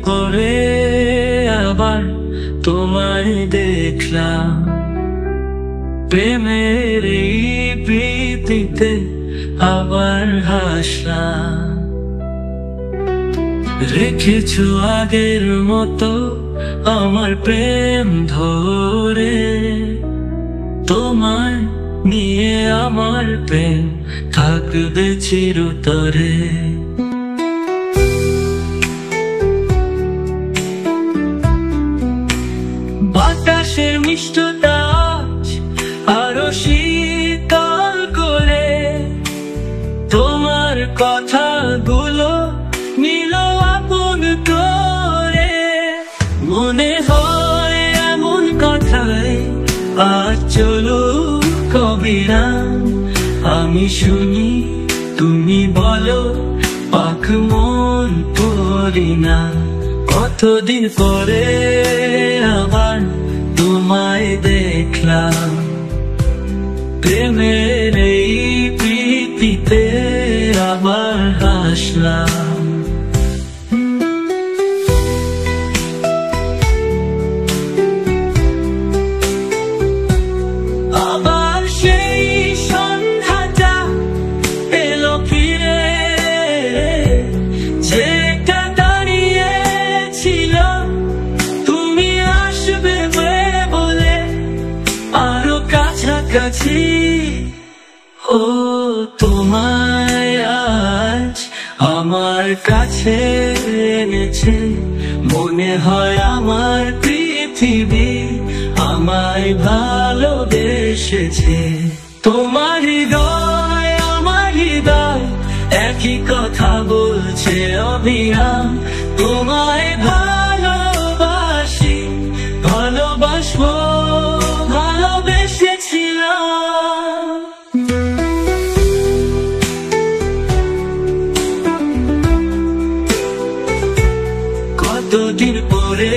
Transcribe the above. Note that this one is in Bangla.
পরে আবার তোমায় দেখলাম, প্রেমের এই প্রীতিতে আবার হাসলাম। রেখেছো আগের মতো আমার প্রেম ধরে, তোমায় নিয়ে আমার প্রেম থাকবে চিরতরে। বাতাসের মিষ্টতা আরো শীতল করে, তোমার কথাগুলো নিল আপন করে। মনে হয় এমন কথাই আজ চলুক কবিরাম, আমি শুনি তুমি বলো পাখ মন পড়ি না। কতদিন পরে আবার তোমায় দেখলাম, প্রেমের এই প্রীতিতে আবার হাসলাম। আবার সেই সন্ধ্যাটা এলো ফিরে, যেটা দাঁড়িয়েছিল তুমি আসবে বলে আরো কাছাকাছি। ও তোমায় আজ আমার কাছে এনেছে, মনে হয় আমার পৃথিবী আমায় ভালোবেসেছে। তোমার হৃদয় আমার হৃদয় একই কথা বলছে অবিরাম, তোমায় ভালোবাসি, ভালোবাসবো, ভালোবেসেছিলাম। কতদিন পরে